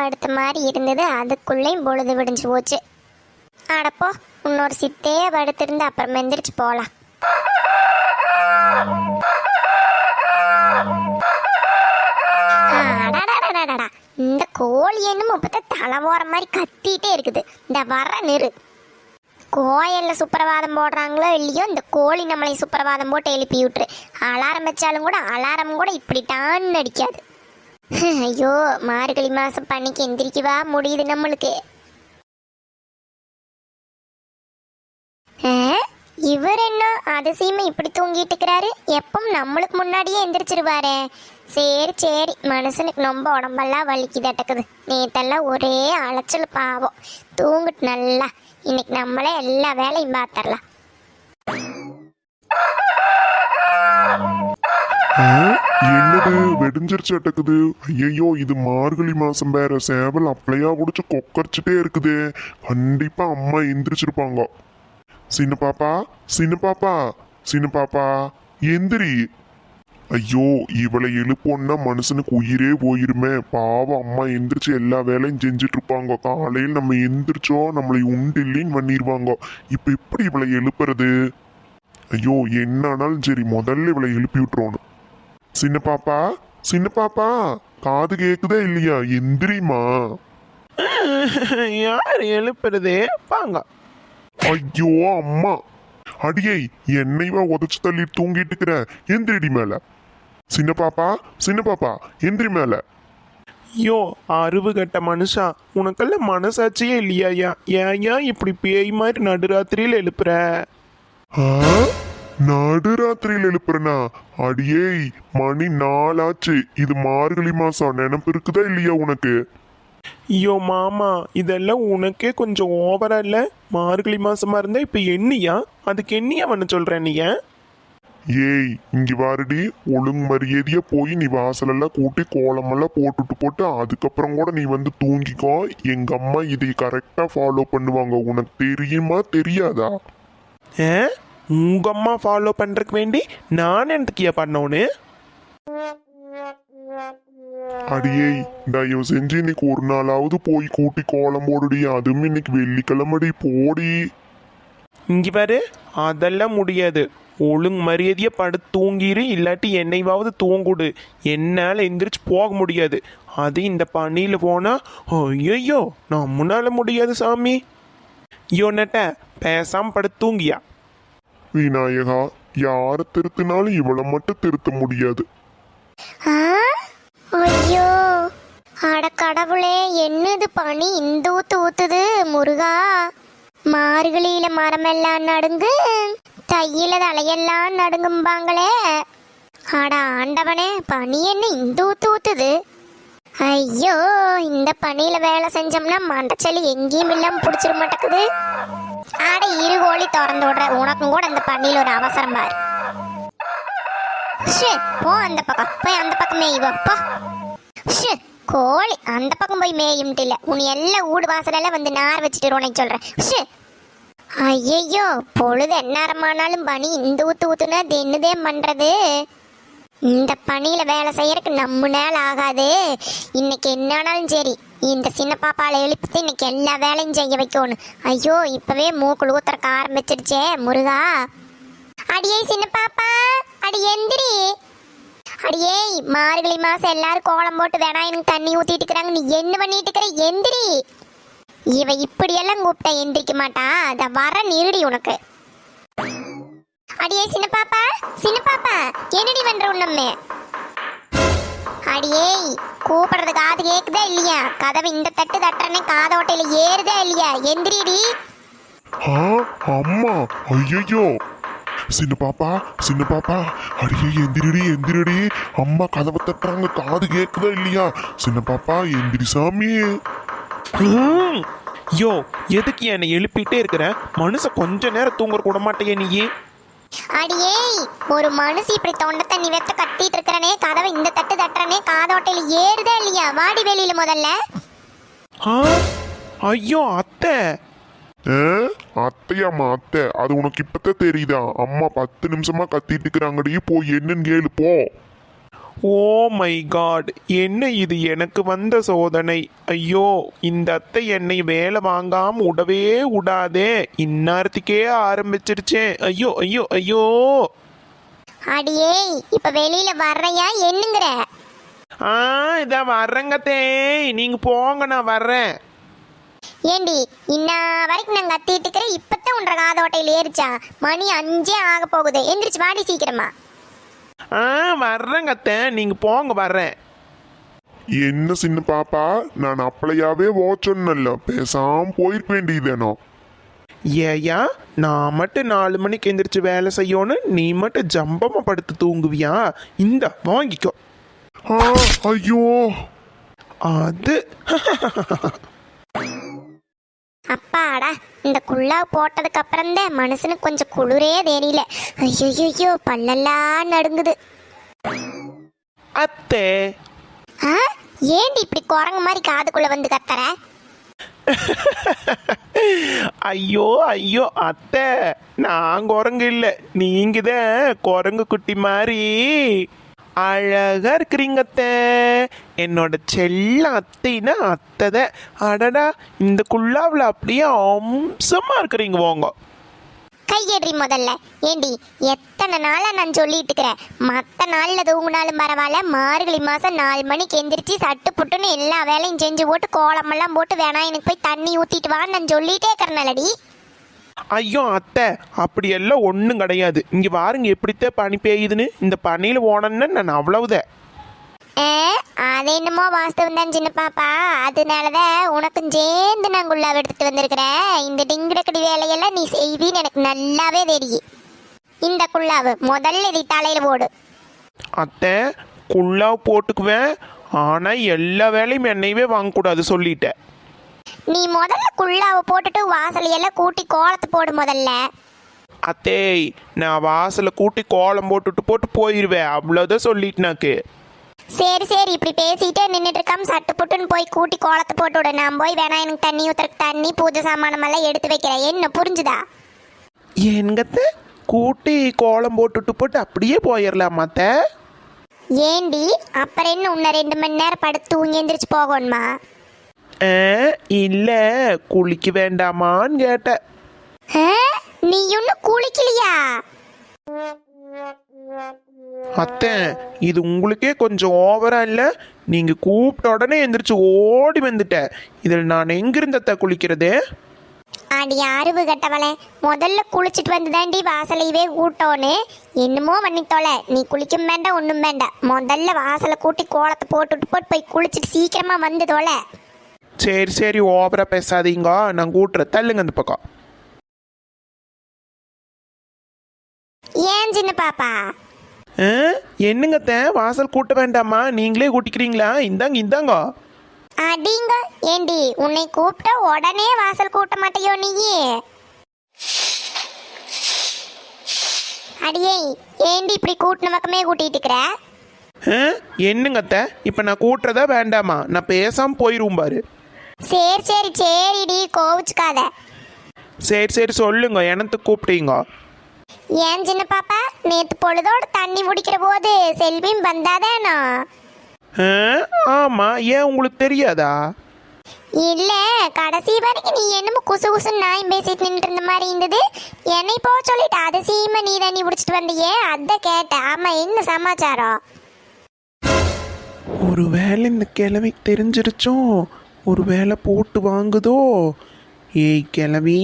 படுத்த மாதிரி இருந்தது, அதுக்குள்ளேயும் பொழுது விடிஞ்சு போச்சு. அடப்போ, இன்னொரு சித்தே படுத்திருந்து அப்புறம் எந்திரிச்சு போகலாம். இந்த கோழி என்னமோ இப்ப தலை போற மாதிரி கத்திட்டே இருக்குது. இந்த வர நிறு. கோயில்ல சுப்பிரவாதம் போடுறாங்களோ இல்லையோ, இந்த கோழி நம்மளை சுப்பிரவாதம் போட்டு எழுப்பி விட்டுரு. அலாரம் வச்சாலும் கூட அலாரம் கூட இப்படிட்டான்னு அடிக்காது. ஐயோ, மார்கழி மாசம் பண்ணிக்கு எந்திரிக்கவா முடியுது நம்மளுக்கு. இவர் என்ன அதிசயமா இப்படி தூங்கிட்டு இருக்கிறாரு? எப்பவும் நம்மளுக்கு முன்னாடியே எந்திரிச்சிருவாரே. சரி சரி, மனுஷனுக்கு ரொம்ப உடம்பெல்லாம் வலிக்குதட்டக்குது. நேத்தெல்லாம் ஒரே அலைச்சல், பாவம். தூங்கிட்டு நல்லா. இன்னைக்கு நம்மளே எல்லா வேலையும் பார்த்துடலாம். என்னது வெடிஞ்சிருச்சு அட்டக்குது? ஐயோ, இது மார்கழி மாசம் வேற. சேவல் அப்படியா குடிச்சு கொக்கரிச்சுட்டே இருக்குதே. கண்டிப்பா அம்மா எந்திரிச்சிருப்பாங்க. சின்ன பாப்பா, சின்ன பாப்பா, சின்ன பாப்பா, எந்திரி. ஐயோ, இவளை எழுப்போன்னா மனுஷனுக்கு உயிரே போயிருமே. பாவம், அம்மா எந்திரிச்சு எல்லா வேலையும் செஞ்சுட்டு இருப்பாங்க. காலையில் நம்ம எந்திரிச்சோம் நம்மளை உண்டு இல்லைன்னு பண்ணிடுவாங்க. இப்ப எப்படி இவளை எழுப்புறது? ஐயோ, என்னானாலும் சரி, முதல்ல இவளை எழுப்பி விட்டுறோன்னு. சின்ன பாப்பா, சின்ன பாப்பா, காது கேக்குதா இல்லையா? எந்திரிமா. யார் எழுப்புறதே? வாங்க. ஐயோ அம்மா, அடியை என்னைவா உதச்சு தள்ளி தூங்கிட்டு இருக்கிற? எந்திரிடி மேல. சின்ன பாப்பா, சின்ன பாப்பா, எந்திரி மேல. ஐயோ, அறிவு கட்ட மனுஷா, உனக்கெல்லாம் மனசாட்சியே இல்லையா? ஏன் இப்படி பேய் மாதிரி நடுராத்திரியில் எழுப்புற? நடுராத்திரியில் எழுப்புறனா? அடியே, மணி 4 ஆச்சு. இது மார்கழி மாசம். நினப்பு இருக்குதா இல்லையா உனக்கு? ஐயோ மாமா, இதெல்லாம் உனக்கே கொஞ்சம் ஓவரா இல்ல? மார்கழி மாசமா இருந்தா இப்ப என்னையா? அதுக்கு என்னையா பண்ண சொல்ற நீ? ஏய், இங்க வாருடி. ஒழுங்கு மரியாதையா போய் நீ வாசலெல்லாம் கூட்டி கோலமெல்லாம் போட்டு அதுக்கப்புறம் கூட நீ வந்து தூங்கிக்கோ. எங்க அம்மா இதை கரெக்டா ஃபாலோ பண்ணுவாங்க. உனக்கு தெரியுமா தெரியாதா? உங்க அம்மா ஃபாலோ பண்றதுக்கு வேண்டி நான் என்னத்துக்கியா பண்ணோன்னு? அடியே, தயவு செஞ்சு இன்னைக்கு ஒரு நாளாவது போய் கூட்டி கோலம் போடுடி. அதுவும் இன்னைக்கு வெள்ளிக்கிழமடி, போடி. இங்க பாரு, அதெல்லாம் முடியாது. ஒழுங்கு மரியாதையா படுத்து தூங்கிரு, இல்லாட்டி என்னைவாவது தூங்குடு. என்னால் எந்திரிச்சு போக முடியாது. அது இந்த பணியில் போனா ஐயோ நம்மளால முடியாது சாமி. ஐயோ நட்ட, பேசாம படுத்து தூங்கியா. விநாயகா, யாரை திருத்தினாலும் இவளை மட்டும் திருத்த முடியாது. ஐயோ, அட கடவுளே, என்னது பனி இந்த ஊத்துது? முருகா, மார்கழியில மரமெல்லாம் நடுங்கு, தையில தலையெல்லாம் நடுங்கும்பாங்களே. அட ஆண்டவனே, பனி என்ன இந்த ஊத்துது? ஐயோ, இந்த பனியில வேலை செஞ்சோம்னா மண்டச்சலி எங்கேயும் இல்லாம பிடிச்சிட மாட்டேக்குது. ஆட இரு கோழி திறந்து விடுற, உனக்கும் கூட இந்த பனியில ஒரு அவசரம் பாரு. போ அந்த பக்கம் போய், அந்த பக்கம் மேய்வப்பா. கோழி அந்த பக்கம் போய் மேயும்ட்டு இல்ல, உன் எல்லாம் ஊடு வாசல வந்து நார் வச்சுட்டு உனக்கு சொல்றேன். ஐயோ, பொழுது எந்நேரமானாலும் பனி இந்த ஊத்துனா என்னதே பண்றது? இந்த பனியில வேலை செய்யறதுக்கு நம்ம நேரம் ஆகாது. இன்னைக்கு என்னானாலும் சரி, இந்த சின்ன பாப்பால எழுப்பிட்டு இன்னைக்கு எல்லா வேலையும் செய்ய வைக்கணும். ஐயோ, இப்பவே மூக்குள் ஊத்துறக்க ஆரம்பிச்சிருச்சே முருகா. அடியே சின்ன பாப்பா, அடி எந்திரி. அடியே, மார்கழி மாசம் எல்லாரும் கோலம் போட்டு விநாயகனுக்கு தண்ணி ஊத்திட்டு இருக்கிறாங்க. நீ என்ன பண்ணிட்டு இருக்கிற? எந்திரி. இவ இப்படியெல்லாம் கூப்பிட்டா எந்திரிக்க மாட்டா. அத வர நிருடி உனக்கு. அடியே சின்ன பாப்பா, சின்ன பாப்பா, என்னடி பண்ற உன்னம்மே? அடியே, கூப்பிடுறது காது கேக்குதா இல்லையா? கதவை இந்த தட்டு தட்டுறனே காதோட்டையில ஏறுதா இல்லையா? எந்திரிடி. அம்மா, ஐயோ, சின்ன பாப்பா, சின்ன பாப்பா, அடியே எந்திரிடி, எந்திரிடி. அம்மா கதவை தட்டுறாங்க, காது கேக்குதா இல்லையா? சின்ன பாப்பா, எந்திரி சாமி. யோ, எதுக்கு என்னை எழுப்பிட்டே இருக்கிற? மனுஷன் கொஞ்ச நேரம் தூங்க கூட மாட்டேயே நீ? அடியே, ஒரு மனுஷி இப்படி தொண்டை தண்ணி வெத்த கட்டிட்டு இருக்கிறனே, கதவை இந்த தட்டு தட்டுறனே காதோட்டையில ஏறுதா இல்லையா? வாடி வெளியில முதல்ல. ஐயோ அத்தை. அத்தையாம்மா, அத்தை, அது உனக்கு இப்பதான் தெரியுதா? அம்மா 10 நிமிஷமா கத்திட்டு இருக்கிறாங்கடி, போய் என்னன்னு கேளு போ. ஓ மை காட், என்ன இது எனக்கு வந்த சோதனை. ஐயோ, இந்த அத்தை என்னை வேலை வாங்காம விடவே விடாதே. இந்நேரத்துக்கே ஆரம்பிச்சிருச்சே. ஐயோ ஐயோ ஐயோ. அடியே இப்ப வெளியில வர்றையா என்னங்கிற? இதான் வர்றேங்கத்தே, நீங்க போங்க, நான் வர்றேன். ஏண்டி இன்ன வரைக்கும் நான் கத்திட்டு இருக்கிறேன், இப்பதான் உன்ற காதோட்டையில் ஏறிச்சா? மணி 5 ஆக போகுது, எந்திரிச்சு வாடி சீக்கிரமா. வர்றேங்கத்த, நீங்க போங்க, வர்றேன். என்ன சின்ன பாப்பா, நான் அப்பளையாவே ஓச்சொன்னல்ல, பேசாம போயிருக்க வேண்டியதேனோ. ஏயா, நான் மட்டும் 4 மணிக்கு எந்திரிச்சு வேலை செய்யணும், நீ மட்டும் ஜம்பமா படுத்து தூங்குவியா? இந்த வாங்கிக்கோ. ஐயோ, அது அப்பாடா, இந்த குள்ளா போட்டதுக்கு அப்புறம் தான் மனுஷனுக்கு கொஞ்சம் குளிரே தெரியல. ஐயோ பல்லெல்லாம் நடுங்குது. அத்தை. ஏண்டி இப்படி குரங்கு மாதிரி காதுக்குள்ள வந்து கத்துற? ஐயோ ஐயோ அத்தை, நான் குரங்கு இல்லை, நீங்க தான் குரங்கு குட்டி மாதிரி அழகா இருக்கிறீங்க அத்தை. என்னோட செல்ல அத்தைன்னா அத்தை. அடடா, இந்த குள்ளாவில் அப்படியே அம்சமா இருக்கிறீங்க. வாங்க கையேறி முதல்ல. ஏண்டி எத்தனை நாளா நான் சொல்லிட்டு இருக்கிறேன், மற்ற நாள்ல தூங்குனாலும் பரவாயில்ல, மார்கழி மாசம் 4 மணிக்கு எந்திரிச்சு சட்டு புட்டுன்னு எல்லா வேலையும் செஞ்சு போட்டு கோலமெல்லாம் போட்டு வேணா எனக்கு போய் தண்ணி ஊத்திட்டு வான்னு நான் சொல்லிட்டே இருக்கிறனாலடி. ஐயோ அத்தை, அப்படியெல்லாம் ஒன்றும் கிடையாது. இங்கே பாருங்க எப்படித்தான் பனி பெய்யுதுன்னு. இந்த பனியில் ஓடணுன்னு நான் அவ்வளவுதான். அது என்னமோ வாஸ்தவம் தான் சின்ன பாப்பா, அதனாலதான் உனக்கும் சேர்ந்து நான் குள்ளாவை எடுத்துட்டு வந்திருக்கிறேன். இந்த டிங்கிடக்கடி வேலையெல்லாம் நீ செய்வின்னு எனக்கு நல்லாவே தெரியும். இந்த குள்ளாவு முதல்ல இதை தலையில போடு. அத்தை, குள்ளாவை போட்டுக்குவேன், ஆனால் எல்லா வேலையும் என்னையவே வாங்கக்கூடாது சொல்லிட்டேன். நீ முதல்ல குள்ளாவை போட்டுட்டு வாசலையெல்லாம் கூட்டி கோலத்தை போடு முதல்ல. அத்தே, நான் வாசலை கூட்டி கோலம் போட்டு போயிடுவேன், அவ்வளோதான் சொல்லிட்டுனாக்கு. சரி சரி, இப்படி பேசிட்டே நின்றுட்டு இருக்காம சட்டு புட்டுன்னு போய் கூட்டி கோலத்தை போட்டு விடு. நான் போய் வேணா எனக்கு தண்ணி ஊத்துறதுக்கு தண்ணி பூஜை சாமானமெல்லாம் எடுத்து வைக்கிறேன். என்ன புரிஞ்சுதா? எங்கத்த கூட்டி கோலம் போட்டு அப்படியே போயிடலாமா அத்தை? ஏண்டி அப்புறம் என்ன, உன்னை 2 மணி நேரம் படுத்து தூங்கி எந்திரிச்சு போகணுமா? இல்லை, குளிக்க வேண்டாமான்னு கேட்டேன். நீ இன்னும் குளிக்கலையா? அத்தை, இது உங்களுக்கே கொஞ்சம் ஓவரா இல்லை? நீங்க கூப்பிட்ட உடனே எந்திரிச்சு ஓடி வந்துட்டேன். இதில் நான் எங்கிருந்த அத்தை குளிக்கிறது? அடி அறிவு கட்டவளே, முதல்ல குளிச்சுட்டு வந்து தாண்டி வாசலையவே கூட்டோன்னு என்னமோ பண்ணித்தோல. நீ குளிக்கும் வேண்டாம் ஒன்றும் வேண்டாம், முதல்ல வாசலை கூட்டி கோலத்தை போட்டு போய் குளிச்சுட்டு சீக்கிரமா வந்து தோல. சரி சரி, ஓவரா பேசாதீங்க, நான் கூட்டுறேன், தள்ளுங்க அந்த பக்கம். ஏன் சின்ன பாப்பா? என்னங்கத்த, வாசல் கூட்ட வேண்டாமா? நீங்களே கூட்டிக்கிறீங்களா? இந்தாங்க. அடிங்க, ஏண்டி உன்னை கூப்பிட்டா உடனே வாசல் கூட்ட மாட்டியோ நீ? அடியே, ஏண்டி இப்படி கூட்டின பக்கமே கூட்டிட்டு இருக்கிற? என்னங்கத்த, இப்ப நான் கூட்டுறதா வேண்டாமா? நான் பேசாம போயிரும் பாரு. சரிடி, கோவிச்சுக்காத. சரி சொல்லுங்க, எனக்கு கூப்பிட்டீங்க. ஏன் சின்ன பாப்பா, நேத்து பொழுதோட தண்ணி முடிக்கிற போது செல்வியும் வந்தாதானோ? ஆமா, ஏன் உங்களுக்கு தெரியாதா? இல்ல, கடைசி வரைக்கும் நீ என்னமோ குசுன்னு நாயும் பேசிட்டு நின்று இருந்த மாதிரி இருந்தது. என்னை போக சொல்லிட்டு அதிசயமா நீ தண்ணி பிடிச்சிட்டு வந்தியே, அத கேட்ட. ஆமா, என்ன சமாச்சாரம்? ஒரு வேலை இந்த கிழவி தெரிஞ்சிருச்சோ, ஒரு வேலை போட்டு வாங்குதோ. ஏய் கிழவி,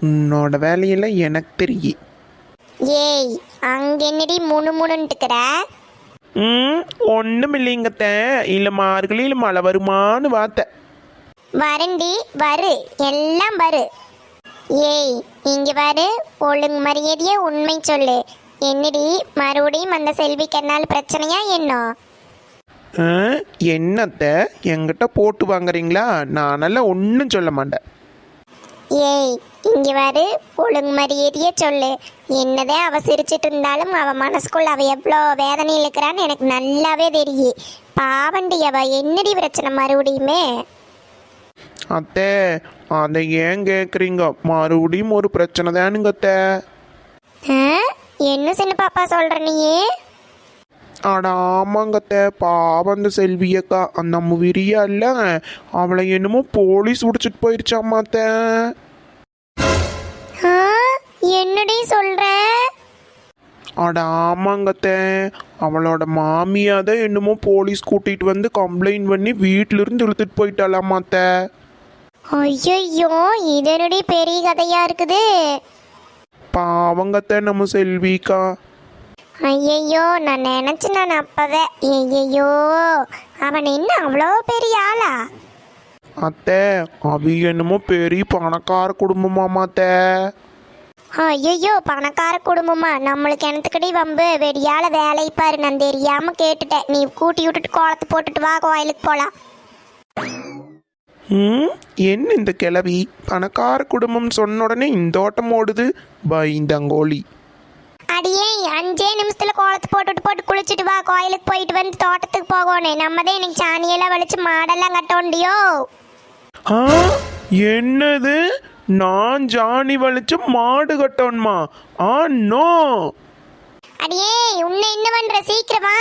உன்னோட வேலையெல்லாம் எனக்கு தெரியும். ஏய், அங்க என்னடி முணுமுணுன்ட்டுக்கிற? ஒன்றும் இல்லைங்கத்த, இல்லை மார்கழியில் மழை வருமானு வார்த்தை. வரண்டி, வரு, எல்லாம் வரு. ஏய் இங்க வரு, ஒழுங்கு மரியாதையே உண்மை சொல்லு. என்னடி மறுபடியும் அந்த செல்விக்கு என்னால் பிரச்சனையா என்ன? என்னத்த என்கிட்ட போட்டு வாங்குறீங்களா? நானெல்லாம் ஒன்றும் சொல்ல மாட்டேன். ஏய் இங்க வரு, ஒழுங்கு மரியாதையே சொல்லு. என்னதே அவ சிரிச்சிட்டு இருந்தாலும் அவ மனசுக்குள்ள அவ எவ்வளோ வேதனையில் இருக்கிறான்னு எனக்கு நல்லாவே தெரியும். பாவண்டி, அவ என்னடி பிரச்சனை மறுபடியுமே? அத்தை, அதை ஏன் கேட்குறீங்க? மறுபடியும் ஒரு பிரச்சனை தானுங்க அத்தை. என்ன சின்ன பாப்பா சொல்ற நீயே? அட ஆமாங்கத்த பாவம் அந்த செல்வியக்கா அந்த நம்ம விரியா இல்ல அவளை என்னமோ போலீஸ் பிடிச்சிட்டு போயிருச்சாமாத்த. ஆ, என்னடி சொல்ற? அட ஆமாங்கத்த அவளோட மாமியாதான் என்னமோ போலீஸ் கூட்டிட்டு வந்து கம்ப்ளைண்ட் பண்ணி வீட்டில இருந்து இழுத்துட்டு போயிட்டாலாமாத்த. ஐயோ, இது என்னடி பெரிய கதையா இருக்குது. பாவங்கத்த நம்ம செல்விக்கா. ஐயையோ, நான் நினைச்சேன் நான் அப்பவே. ஐயையோ, அவன் என்ன அவ்வளோ பெரிய ஆளா? அத்தை அவ என்னமோ பெரிய பணக்கார குடும்பமாமாத்த. ஐயோ, பணக்கார குடும்பமா? நம்மளுக்கு எனத்துக்கடி வம்பு. வெடியால வேலை பாரு, நான் தெரியாம கேட்டுட்டேன். நீ கூட்டி விட்டுட்டு கோலத்தை போட்டுட்டு வா, கோயிலுக்கு போலாம். என்ன இந்த கிளவி பணக்கார குடும்பம் சொன்ன உடனே இந்த ஓட்டம் ஓடுது பயந்தங்கோலி. அடியே, 5 நிமிஷத்துல கோலத்தை போட்டு குளிச்சுட்டு வா, கோயிலுக்கு போயிட்டு வந்து தோட்டத்துக்கு போகணும். நம்ம தான் இன்னைக்கு சாணியெல்லாம் வலிச்சு மாடெல்லாம் கட்டோண்டியோ. ஆ என்னது நான் ஜானி வலிச்சு மாடு கட்டணுமா? ஆ நோ. அடியே, உன்னை என்ன பண்ற? சீக்கிரமா.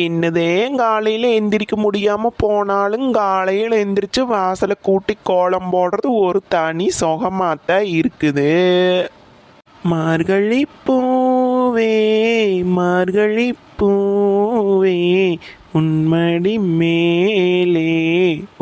என்னதே காலையில் எந்திரிக்க முடியாம போனாலும் காலையில் எந்திரிச்சு வாசலை கூட்டி கோலம் போடுறது ஒரு தனி சுகமாத்தான் இருக்குது. மார்கழி பூவே மார்கழி பூவே உன்மடி மேலே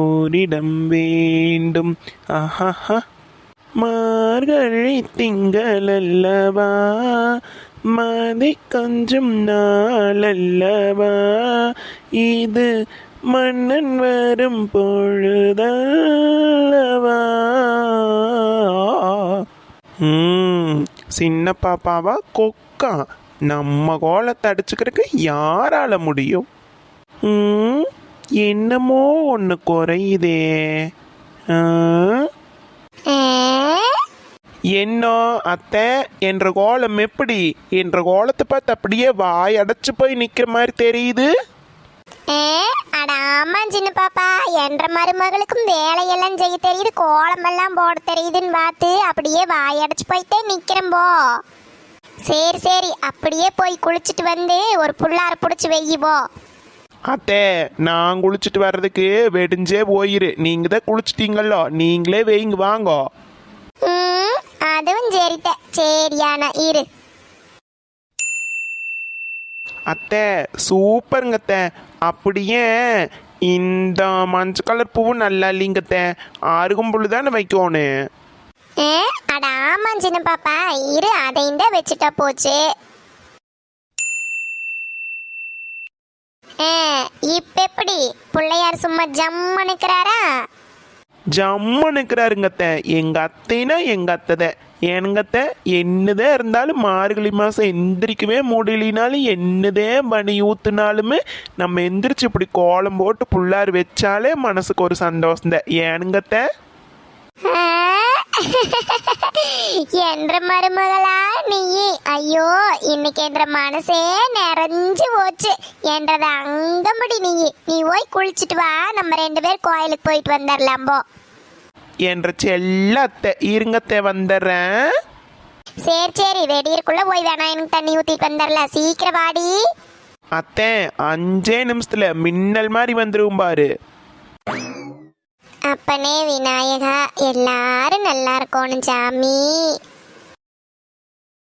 ஓரிடம் வேண்டும். ஆஹா மார்கழி திங்களல்லவா மதை கொஞ்சம் நாளல்லவா இது மன்னன் வரும் பொழுதல்லவா. சின்ன பாப்பாவா கொக்கா நம்ம கோலத்தை அடிச்சுக்கிறதுக்கு யாரால முடியும்? என்னமோ ஒன்று குறையுதே. என்ன அத்தை என்ற கோலம் எப்படி? என்ற கோலத்தை பார்த்து அப்படியே வாய் அடைச்சு போய் நிக்கிற மாதிரி தெரியுது. அட ஆமா சின்ன பாப்பா, என்ற மருமகளுக்கும் வேலையெல்லாம் செய்ய தெரியுது, கோலமெல்லாம் போட தெரியுதுன்னு பார்த்து அப்படியே வாய் அடைச்சு போயிட்டே நிக்கிறம்போ. சரி சரி, அப்படியே போய் குளிச்சுட்டு வந்து ஒரு புள்ளார பிடிச்சி வெய்யுபோ. அத்தை நான் குளிச்சுட்டு வர்றதுக்கு வெடிஞ்சே போயிரு. நீங்க தான் குளிச்சிட்டீங்களோ, நீங்களே வெயிங்க வாங்கோ. அதுவும் சரித்த. சரியான இரு. அத்தை சூப்பருங்க அத்தை. அப்படியே இந்த மஞ்சள் கலர் பூவும் நல்லா இல்லைங்கத்த, அருகம்புல்லு தானே வைக்கணும். அட ஆமா சின்ன பாப்பா, இரு அதையும் தான் வச்சுட்டா போச்சு. இப்ப எப்படி பிள்ளையார் சும்மா ஜம்மு நிக்கிறாரா? ஜம்மு நிற்கிறாருங்கத்த. எங்க அத்தைனா எங்க அத்தை ஏனுங்கத்த. என்னதான் இருந்தாலும் மார்கழி மாதம் எந்திரிக்கவே முடியலினாலும் என்னதே பனி ஊத்துனாலுமே நம்ம எந்திரிச்சு இப்படி கோலம் போட்டு புள்ளார் வச்சாலே மனசுக்கு ஒரு சந்தோஷம் தான். ஏனுங்கத்த? என்ற மருமகளா நீ? ஐயோ, இன்னைக்கு என்ற மனசே நிறைஞ்சு போச்சு. என்றத அங்கம்படி நீ போய் குளிச்சுட்டு வா, நம்ம 2 பேர் கோயிலுக்கு போயிட்டு வந்துடலாம் போ. என்ற செல்ல அத்தை இருங்கத்தை வந்துடுறேன். சரி சரி, வெடியிருக்குள்ள போய் வேணா எனக்கு தண்ணி ஊத்திட்டு வந்துடலாம். சீக்கிரம் வாடி. அத்தை 5 நிமிஷத்துல மின்னல் மாதிரி வந்துரும் பாரு. அப்பனே விநாயகா, எல்லாரும் நல்லா இருக்கணும் சாமி.